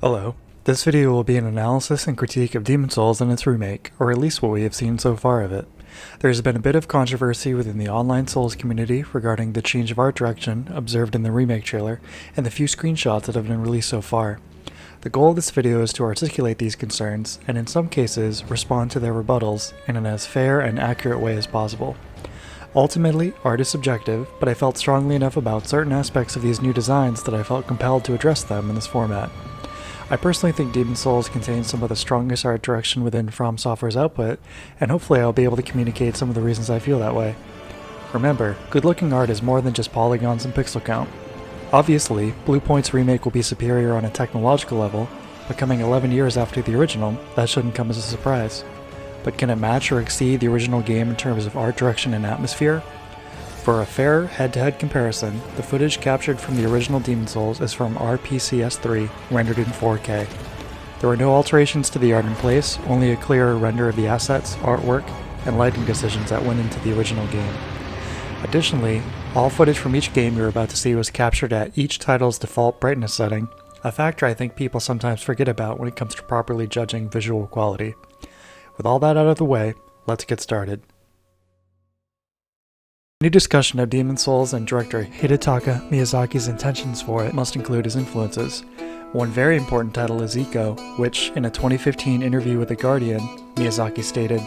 Hello. This video will be an analysis and critique of Demon's Souls and its remake, or at least what we have seen so far of it. There has been a bit of controversy within the online Souls community regarding the change of art direction observed in the remake trailer and the few screenshots that have been released so far. The goal of this video is to articulate these concerns, and in some cases, respond to their rebuttals in an as fair and accurate way as possible. Ultimately, art is subjective, but I felt strongly enough about certain aspects of these new designs that I felt compelled to address them in this format. I personally think Demon's Souls contains some of the strongest art direction within From Software's output, and hopefully I'll be able to communicate some of the reasons I feel that way. Remember, good-looking art is more than just polygons and pixel count. Obviously, Bluepoint's remake will be superior on a technological level, but coming 11 years after the original, that shouldn't come as a surprise. But can it match or exceed the original game in terms of art direction and atmosphere? For a fair head-to-head comparison, the footage captured from the original Demon's Souls is from RPCS3, rendered in 4K. There were no alterations to the art in place, only a clearer render of the assets, artwork, and lighting decisions that went into the original game. Additionally, all footage from each game you're about to see was captured at each title's default brightness setting, a factor I think people sometimes forget about when it comes to properly judging visual quality. With all that out of the way, let's get started. Any discussion of Demon's Souls and director Hidetaka Miyazaki's intentions for it must include his influences. One very important title is Ico, which, in a 2015 interview with The Guardian, Miyazaki stated,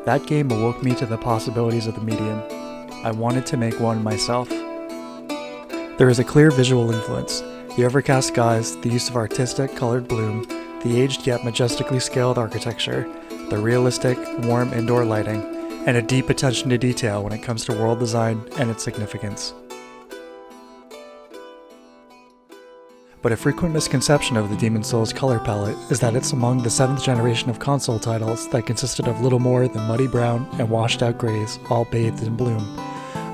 "That game awoke me to the possibilities of the medium. I wanted to make one myself." There is a clear visual influence: the overcast skies, the use of artistic, colored bloom, the aged yet majestically scaled architecture, the realistic, warm indoor lighting, and a deep attention to detail when it comes to world design and its significance. But a frequent misconception of the Demon's Souls color palette is that it's among the 7th generation of console titles that consisted of little more than muddy brown and washed out grays, all bathed in bloom.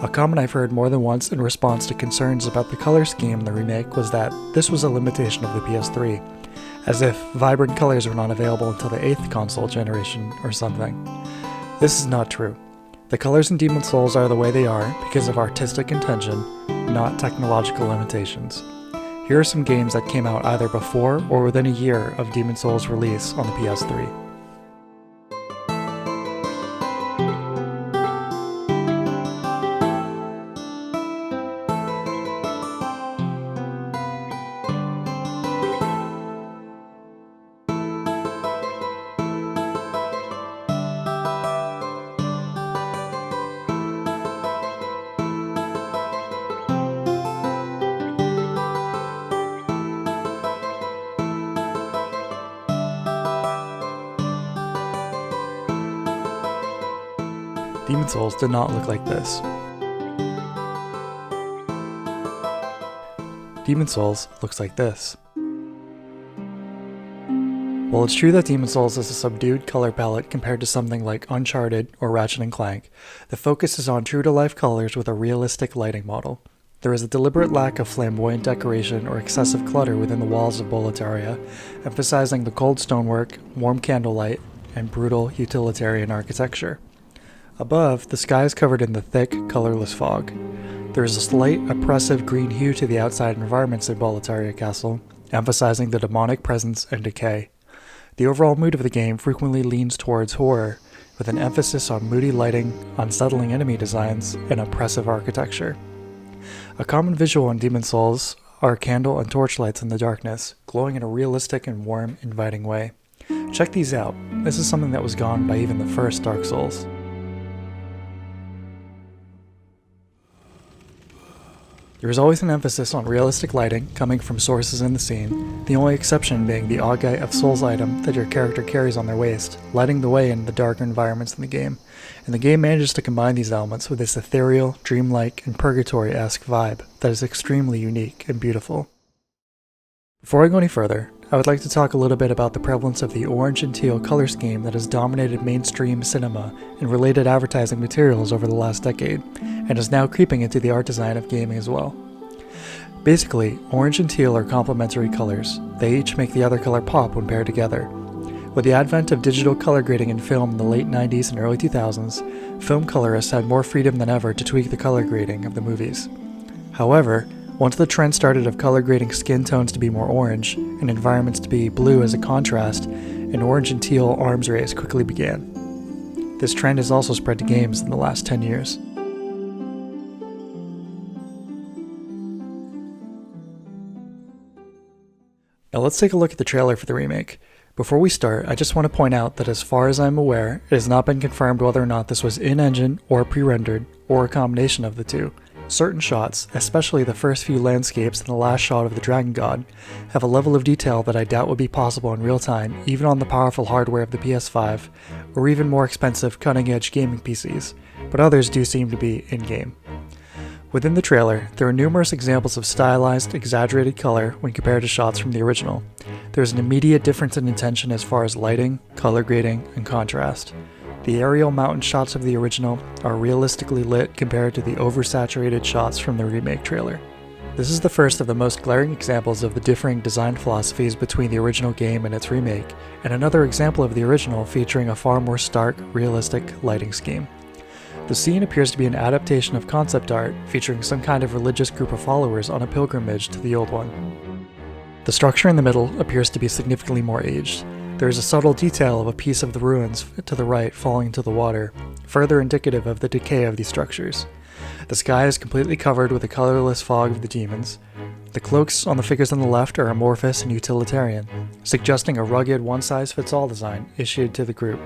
A comment I've heard more than once in response to concerns about the color scheme in the remake was that this was a limitation of the PS3, as if vibrant colors were not available until the 8th console generation or something. This is not true. The colors in Demon's Souls are the way they are because of artistic intention, not technological limitations. Here are some games that came out either before or within a year of Demon's Souls' release on the PS3. Demon's Souls did not look like this. Demon's Souls looks like this. While it's true that Demon's Souls is a subdued color palette compared to something like Uncharted or Ratchet and Clank, the focus is on true-to-life colors with a realistic lighting model. There is a deliberate lack of flamboyant decoration or excessive clutter within the walls of Boletaria, emphasizing the cold stonework, warm candlelight, and brutal utilitarian architecture. Above, the sky is covered in the thick, colorless fog. There is a slight, oppressive green hue to the outside environments in Boletaria Castle, emphasizing the demonic presence and decay. The overall mood of the game frequently leans towards horror, with an emphasis on moody lighting, unsettling enemy designs, and oppressive architecture. A common visual in Demon's Souls are candle and torch lights in the darkness, glowing in a realistic and warm, inviting way. Check these out. This is something that was gone by even the first Dark Souls. There is always an emphasis on realistic lighting coming from sources in the scene, the only exception being the Auguite of Souls item that your character carries on their waist, lighting the way in the darker environments in the game, and the game manages to combine these elements with this ethereal, dreamlike, and purgatory-esque vibe that is extremely unique and beautiful. Before I go any further, I would like to talk a little bit about the prevalence of the orange and teal color scheme that has dominated mainstream cinema and related advertising materials over the last decade, and is now creeping into the art design of gaming as well. Basically, orange and teal are complementary colors. They each make the other color pop when paired together. With the advent of digital color grading in film in the late 90s and early 2000s, film colorists had more freedom than ever to tweak the color grading of the movies. However, Once the trend started of color grading skin tones to be more orange, and environments to be blue as a contrast, an orange and teal arms race quickly began. This trend has also spread to games in the last 10 years. Now let's take a look at the trailer for the remake. Before we start, I just want to point out that as far as I'm aware, it has not been confirmed whether or not this was in-engine or pre-rendered, or a combination of the two. Certain shots, especially the first few landscapes and the last shot of the Dragon God, have a level of detail that I doubt would be possible in real time even on the powerful hardware of the PS5, or even more expensive cutting-edge gaming PCs, but others do seem to be in-game. Within the trailer, there are numerous examples of stylized, exaggerated color when compared to shots from the original. There is an immediate difference in intention as far as lighting, color grading, and contrast. The aerial mountain shots of the original are realistically lit compared to the oversaturated shots from the remake trailer. This is the first of the most glaring examples of the differing design philosophies between the original game and its remake, and another example of the original featuring a far more stark, realistic lighting scheme. The scene appears to be an adaptation of concept art featuring some kind of religious group of followers on a pilgrimage to the old one. The structure in the middle appears to be significantly more aged. There is a subtle detail of a piece of the ruins to the right falling into the water, further indicative of the decay of these structures. The sky is completely covered with a colorless fog of the demons. The cloaks on the figures on the left are amorphous and utilitarian, suggesting a rugged one-size-fits-all design issued to the group.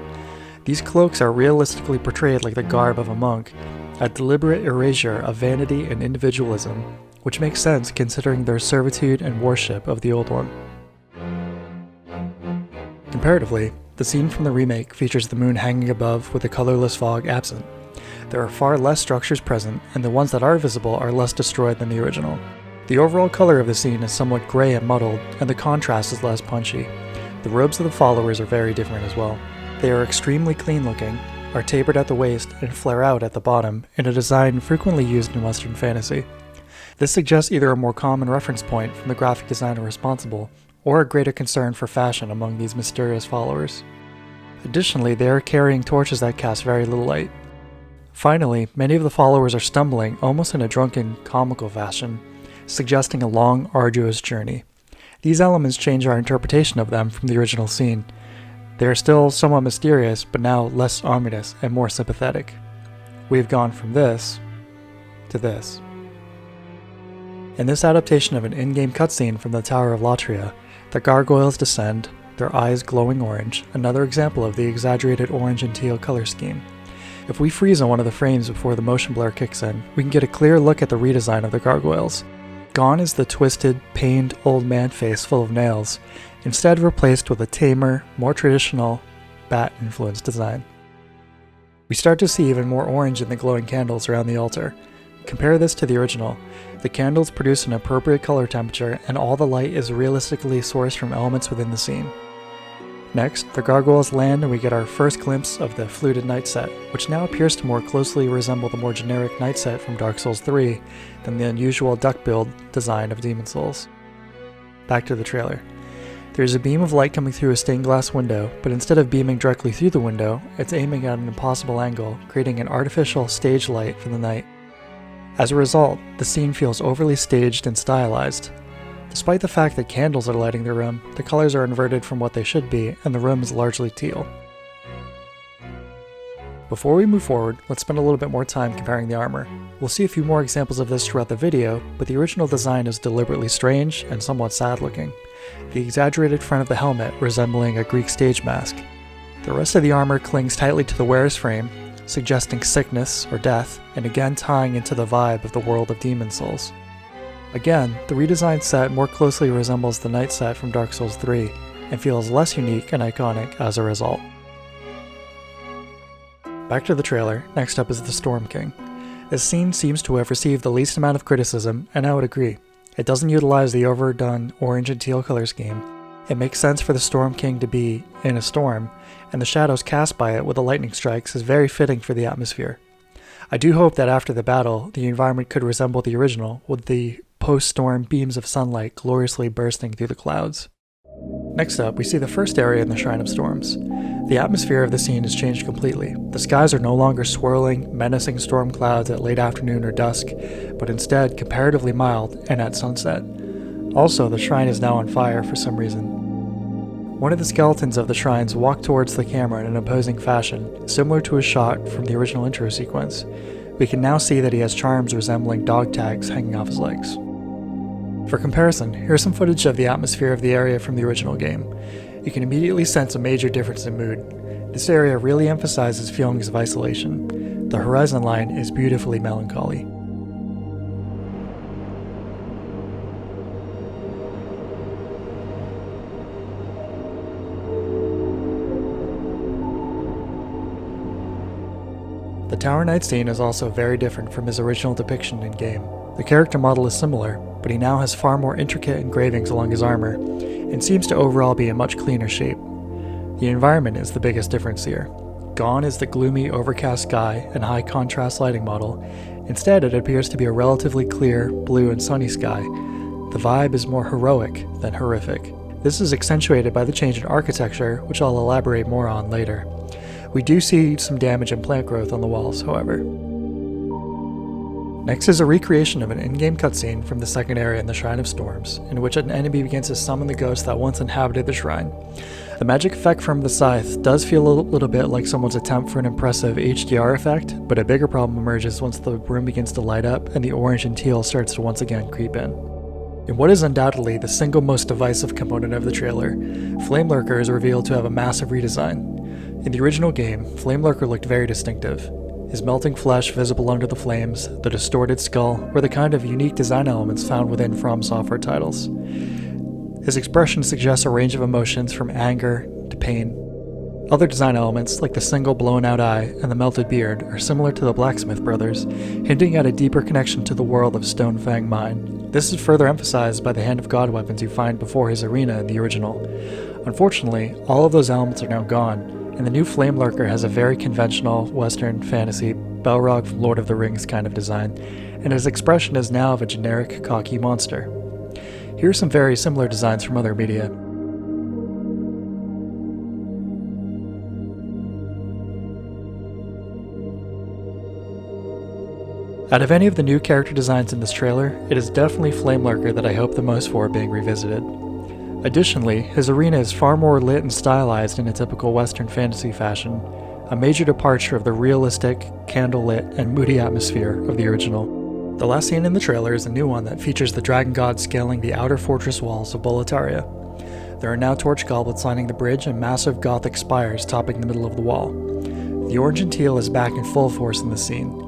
These cloaks are realistically portrayed like the garb of a monk, a deliberate erasure of vanity and individualism, which makes sense considering their servitude and worship of the old one. Comparatively, the scene from the remake features the moon hanging above with the colorless fog absent. There are far less structures present, and the ones that are visible are less destroyed than the original. The overall color of the scene is somewhat gray and muddled, and the contrast is less punchy. The robes of the followers are very different as well. They are extremely clean looking, are tapered at the waist, and flare out at the bottom, in a design frequently used in Western fantasy. This suggests either a more common reference point from the graphic designer responsible, or a greater concern for fashion among these mysterious followers. Additionally, they are carrying torches that cast very little light. Finally, many of the followers are stumbling almost in a drunken, comical fashion, suggesting a long, arduous journey. These elements change our interpretation of them from the original scene. They are still somewhat mysterious, but now less ominous and more sympathetic. We have gone from this to this. In this adaptation of an in-game cutscene from the Tower of Latria, the gargoyles descend, their eyes glowing orange, another example of the exaggerated orange and teal color scheme. If we freeze on one of the frames before the motion blur kicks in, we can get a clear look at the redesign of the gargoyles. Gone is the twisted, pained old man face full of nails, instead replaced with a tamer, more traditional, bat-influenced design. We start to see even more orange in the glowing candles around the altar. Compare this to the original. The candles produce an appropriate color temperature, and all the light is realistically sourced from elements within the scene. Next, the gargoyles land and we get our first glimpse of the fluted knight set, which now appears to more closely resemble the more generic knight set from Dark Souls III than the unusual duck build design of Demon Souls. Back to the trailer. There's a beam of light coming through a stained glass window, but instead of beaming directly through the window, it's aiming at an impossible angle, creating an artificial stage light for the knight. As a result, the scene feels overly staged and stylized. Despite the fact that candles are lighting the room, the colors are inverted from what they should be, and the room is largely teal. Before we move forward, let's spend a little bit more time comparing the armor. We'll see a few more examples of this throughout the video, but the original design is deliberately strange and somewhat sad looking. The exaggerated front of the helmet resembling a Greek stage mask. The rest of the armor clings tightly to the wearer's frame, suggesting sickness or death, and again tying into the vibe of the world of Demon Souls. Again, the redesigned set more closely resembles the knight set from Dark Souls III, and feels less unique and iconic as a result. Back to the trailer, next up is the Storm King. This scene seems to have received the least amount of criticism, and I would agree. It doesn't utilize the overdone orange and teal color scheme. It makes sense for the Storm King to be in a storm, and the shadows cast by it with the lightning strikes is very fitting for the atmosphere. I do hope that after the battle, the environment could resemble the original, with the post-storm beams of sunlight gloriously bursting through the clouds. Next up, we see the first area in the Shrine of Storms. The atmosphere of the scene has changed completely. The skies are no longer swirling, menacing storm clouds at late afternoon or dusk, but instead comparatively mild and at sunset. Also, the shrine is now on fire for some reason. One of the skeletons of the shrines walk towards the camera in an opposing fashion, similar to a shot from the original intro sequence. We can now see that he has charms resembling dog tags hanging off his legs. For comparison, here's some footage of the atmosphere of the area from the original game. You can immediately sense a major difference in mood. This area really emphasizes feelings of isolation. The horizon line is beautifully melancholy. The Tower Knight scene is also very different from his original depiction in-game. The character model is similar, but he now has far more intricate engravings along his armor, and seems to overall be in much cleaner shape. The environment is the biggest difference here. Gone is the gloomy, overcast sky and high contrast lighting model. Instead, it appears to be a relatively clear, blue and sunny sky. The vibe is more heroic than horrific. This is accentuated by the change in architecture, which I'll elaborate more on later. We do see some damage and plant growth on the walls, however. Next is a recreation of an in-game cutscene from the second area in the Shrine of Storms, in which an enemy begins to summon the ghosts that once inhabited the shrine. The magic effect from the scythe does feel a little bit like someone's attempt for an impressive HDR effect, but a bigger problem emerges once the room begins to light up and the orange and teal starts to once again creep in. In what is undoubtedly the single most divisive component of the trailer, Flame Lurker is revealed to have a massive redesign. In the original game, Flame Lurker looked very distinctive. His melting flesh visible under the flames, the distorted skull, were the kind of unique design elements found within From Software titles. His expression suggests a range of emotions from anger to pain. Other design elements, like the single blown-out eye and the melted beard, are similar to the Blacksmith brothers, hinting at a deeper connection to the world of Stonefang Mine. This is further emphasized by the Hand of God weapons you find before his arena in the original. Unfortunately, all of those elements are now gone, and the new Flame Lurker has a very conventional Western fantasy Balrog from Lord of the Rings kind of design, and his expression is now of a generic, cocky monster. Here are some very similar designs from other media. Out of any of the new character designs in this trailer, it is definitely Flame Lurker that I hope the most for being revisited. Additionally, his arena is far more lit and stylized in a typical Western fantasy fashion, a major departure of the realistic, candlelit, and moody atmosphere of the original. The last scene in the trailer is a new one that features the dragon god scaling the outer fortress walls of Boletaria. There are now torch goblets lining the bridge and massive gothic spires topping the middle of the wall. The orange and teal is back in full force in the scene.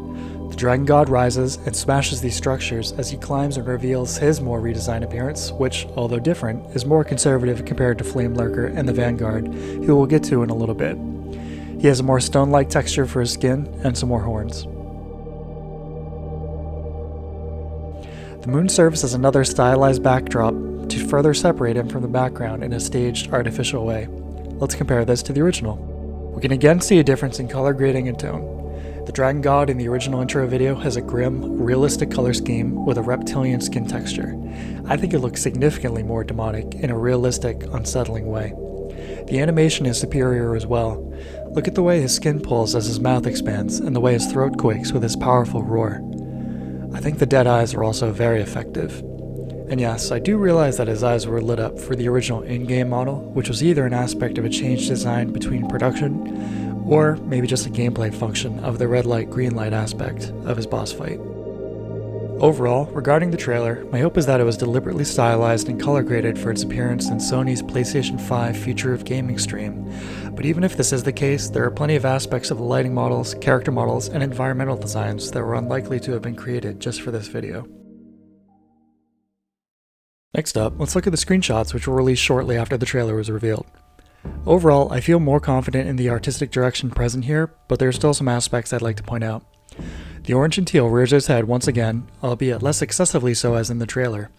The dragon god rises and smashes these structures as he climbs and reveals his more redesigned appearance, which, although different, is more conservative compared to Flame Lurker and the Vanguard, who we'll get to in a little bit. He has a more stone-like texture for his skin and some more horns. The moon serves as another stylized backdrop to further separate him from the background in a staged, artificial way. Let's compare this to the original. We can again see a difference in color grading and tone. The Dragon God in the original intro video has a grim, realistic color scheme with a reptilian skin texture. I think it looks significantly more demonic in a realistic, unsettling way. The animation is superior as well. Look at the way his skin pulls as his mouth expands, and the way his throat quakes with his powerful roar. I think the dead eyes are also very effective. And yes, I do realize that his eyes were lit up for the original in-game model, which was either an aspect of a change design between production, or maybe just a gameplay function of the red light, green light aspect of his boss fight. Overall, regarding the trailer, my hope is that it was deliberately stylized and color graded for its appearance in Sony's PlayStation 5 Future of Gaming stream. But even if this is the case, there are plenty of aspects of the lighting models, character models, and environmental designs that were unlikely to have been created just for this video. Next up, let's look at the screenshots which were released shortly after the trailer was revealed. Overall, I feel more confident in the artistic direction present here, but there are still some aspects I'd like to point out. The orange and teal rears its head once again, albeit less excessively so as in the trailer.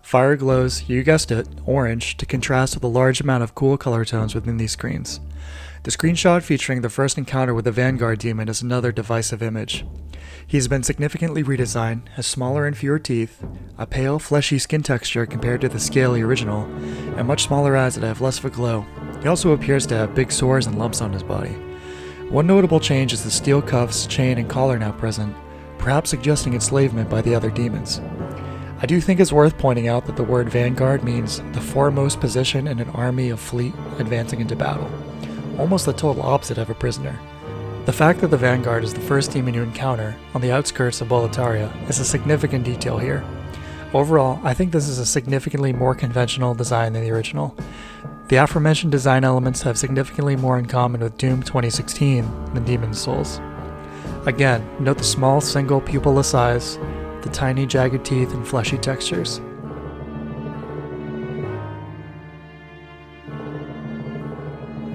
Fire glows, you guessed it, orange, to contrast with a large amount of cool color tones within these screens. The screenshot featuring the first encounter with the Vanguard demon is another divisive image. He has been significantly redesigned, has smaller and fewer teeth, a pale, fleshy skin texture compared to the scaly original, and much smaller eyes that have less of a glow. He also appears to have big sores and lumps on his body. One notable change is the steel cuffs, chain, and collar now present, perhaps suggesting enslavement by the other demons. I do think it's worth pointing out that the word Vanguard means the foremost position in an army of fleet advancing into battle, almost the total opposite of a prisoner. The fact that the Vanguard is the first demon you encounter on the outskirts of Boletaria is a significant detail here. Overall, I think this is a significantly more conventional design than the original. The aforementioned design elements have significantly more in common with Doom 2016 than Demon's Souls. Again, note the small single pupilless size, the tiny jagged teeth and fleshy textures.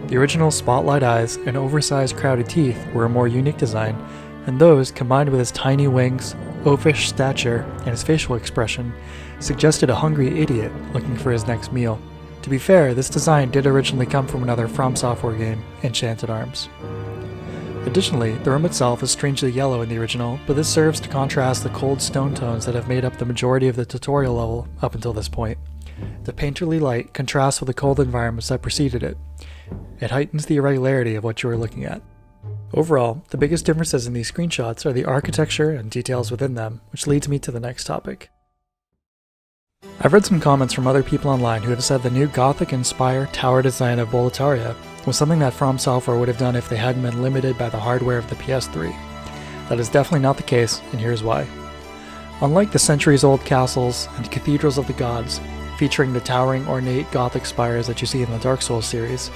The original spotlight eyes and oversized crowded teeth were a more unique design, and those, combined with his tiny wings, oafish stature, and his facial expression, suggested a hungry idiot looking for his next meal. To be fair, this design did originally come from another From Software game, Enchanted Arms. Additionally, the room itself is strangely yellow in the original, but this serves to contrast the cold stone tones that have made up the majority of the tutorial level up until this point. The painterly light contrasts with the cold environments that preceded it. It heightens the irregularity of what you are looking at. Overall, the biggest differences in these screenshots are the architecture and details within them, which leads me to the next topic. I've read some comments from other people online who have said the new Gothic-inspired tower design of Boletaria was something that From Software would have done if they hadn't been limited by the hardware of the PS3. That is definitely not the case, and here's why. Unlike the centuries-old castles and cathedrals of the gods, featuring the towering, ornate Gothic spires that you see in the Dark Souls series,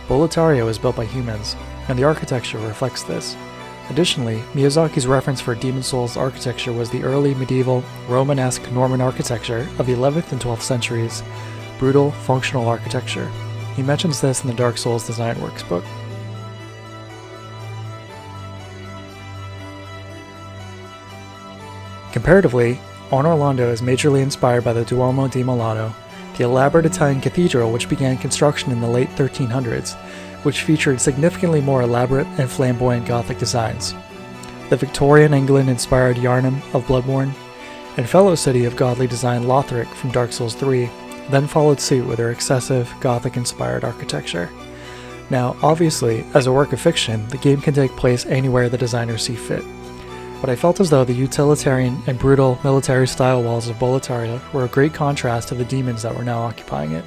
Boletaria was built by humans, and the architecture reflects this. Additionally, Miyazaki's reference for Demon's Souls architecture was the early medieval, Romanesque Norman architecture of the 11th and 12th centuries, brutal, functional architecture. He mentions this in the Dark Souls Design Works book. Comparatively, Anor Londo is majorly inspired by the Duomo di Milano, the elaborate Italian cathedral which began construction in the late 1300s, which featured significantly more elaborate and flamboyant Gothic designs. The Victorian England-inspired Yharnam of Bloodborne, and fellow city of godly design Lothric from Dark Souls 3, then followed suit with their excessive Gothic-inspired architecture. Now, obviously, as a work of fiction, the game can take place anywhere the designers see fit, but I felt as though the utilitarian and brutal military-style walls of Boletaria were a great contrast to the demons that were now occupying it.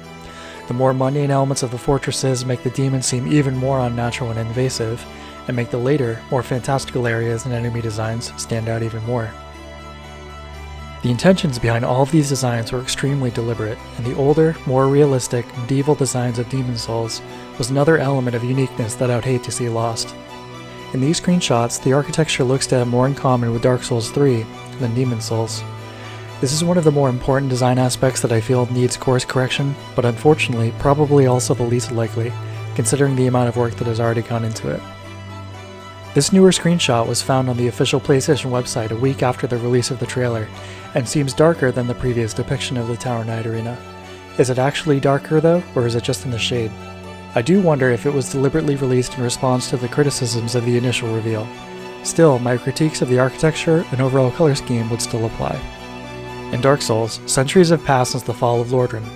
The more mundane elements of the fortresses make the demons seem even more unnatural and invasive, and make the later, more fantastical areas and enemy designs stand out even more. The intentions behind all of these designs were extremely deliberate, and the older, more realistic, medieval designs of Demon's Souls was another element of uniqueness that I would hate to see lost. In these screenshots, the architecture looks to have more in common with Dark Souls 3 than Demon's Souls. This is one of the more important design aspects that I feel needs course correction, but unfortunately probably also the least likely, considering the amount of work that has already gone into it. This newer screenshot was found on the official PlayStation website a week after the release of the trailer, and seems darker than the previous depiction of the Tower Knight arena. Is it actually darker though, or is it just in the shade? I do wonder if it was deliberately released in response to the criticisms of the initial reveal. Still, my critiques of the architecture and overall color scheme would still apply. In Dark Souls, centuries have passed since the fall of Lordran.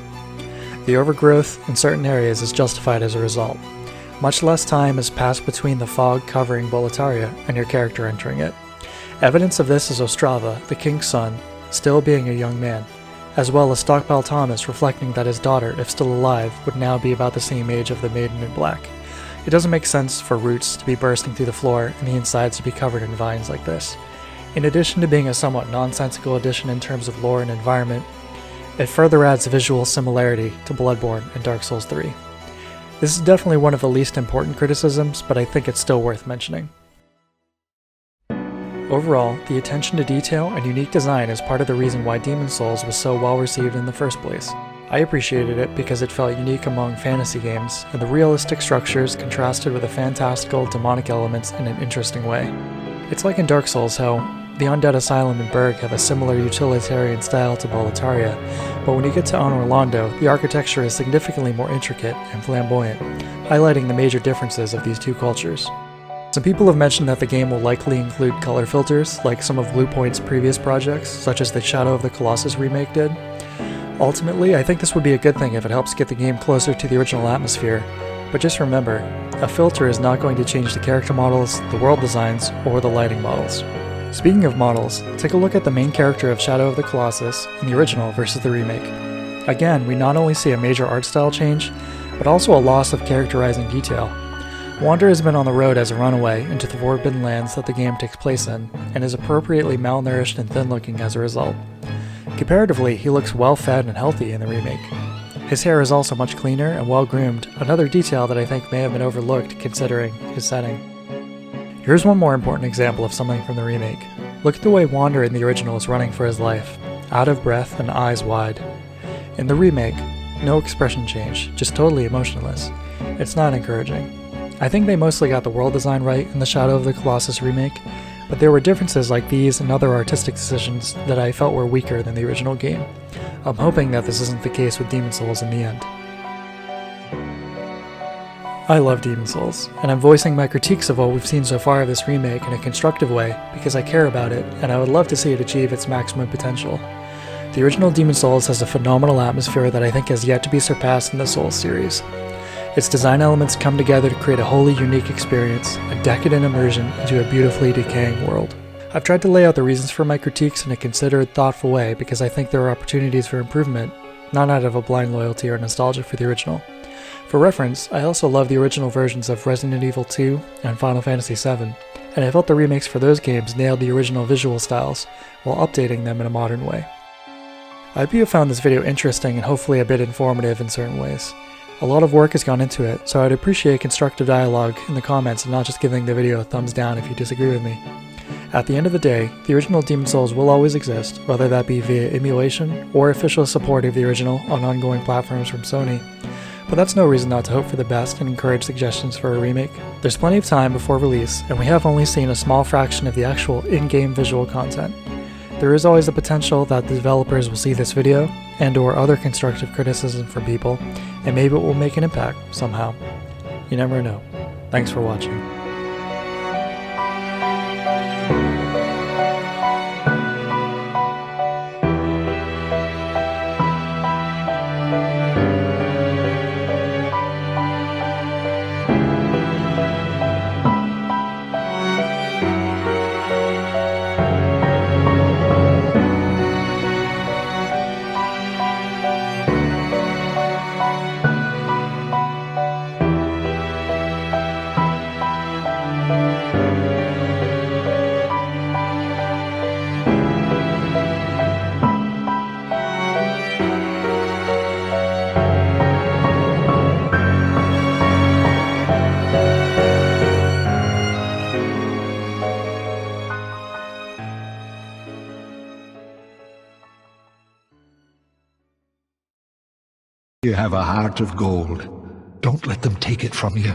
The overgrowth in certain areas is justified as a result. Much less time has passed between the fog covering Boletaria and your character entering it. Evidence of this is Ostrava, the king's son, still being a young man, as well as Stockpile Thomas reflecting that his daughter, if still alive, would now be about the same age of the Maiden in Black. It doesn't make sense for roots to be bursting through the floor and the insides to be covered in vines like this. In addition to being a somewhat nonsensical addition in terms of lore and environment, it further adds visual similarity to Bloodborne and Dark Souls 3. This is definitely one of the least important criticisms, but I think it's still worth mentioning. Overall, the attention to detail and unique design is part of the reason why Demon's Souls was so well received in the first place. I appreciated it because it felt unique among fantasy games, and the realistic structures contrasted with the fantastical, demonic elements in an interesting way. It's like in Dark Souls how, The Undead Asylum and Berg have a similar utilitarian style to Boletaria, but when you get to Anor Londo, the architecture is significantly more intricate and flamboyant, highlighting the major differences of these two cultures. Some people have mentioned that the game will likely include color filters, like some of Bluepoint's previous projects, such as the Shadow of the Colossus remake did. Ultimately, I think this would be a good thing if it helps get the game closer to the original atmosphere, but just remember, a filter is not going to change the character models, the world designs, or the lighting models. Speaking of models, take a look at the main character of Shadow of the Colossus in the original versus the remake. Again, we not only see a major art style change, but also a loss of characterizing detail. Wander has been on the road as a runaway into the forbidden lands that the game takes place in, and is appropriately malnourished and thin-looking as a result. Comparatively, he looks well-fed and healthy in the remake. His hair is also much cleaner and well-groomed, another detail that I think may have been overlooked considering his setting. Here's one more important example of something from the remake. Look at the way Wander in the original is running for his life, out of breath and eyes wide. In the remake, no expression change, just totally emotionless. It's not encouraging. I think they mostly got the world design right in the Shadow of the Colossus remake, but there were differences like these and other artistic decisions that I felt were weaker than the original game. I'm hoping that this isn't the case with Demon's Souls in the end. I love Demon's Souls, and I'm voicing my critiques of what we've seen so far of this remake in a constructive way because I care about it and I would love to see it achieve its maximum potential. The original Demon's Souls has a phenomenal atmosphere that I think has yet to be surpassed in the Souls series. Its design elements come together to create a wholly unique experience, a decadent immersion into a beautifully decaying world. I've tried to lay out the reasons for my critiques in a considered, thoughtful way because I think there are opportunities for improvement, not out of a blind loyalty or nostalgia for the original. For reference, I also love the original versions of Resident Evil 2 and Final Fantasy VII, and I felt the remakes for those games nailed the original visual styles while updating them in a modern way. I hope you have found this video interesting and hopefully a bit informative in certain ways. A lot of work has gone into it, so I'd appreciate constructive dialogue in the comments and not just giving the video a thumbs down if you disagree with me. At the end of the day, the original Demon's Souls will always exist, whether that be via emulation or official support of the original on ongoing platforms from Sony, but that's no reason not to hope for the best and encourage suggestions for a remake. There's plenty of time before release, and we have only seen a small fraction of the actual in-game visual content. There is always the potential that the developers will see this video and/or other constructive criticism from people, and maybe it will make an impact somehow. You never know. Thanks for watching. You have a heart of gold. Don't let them take it from you.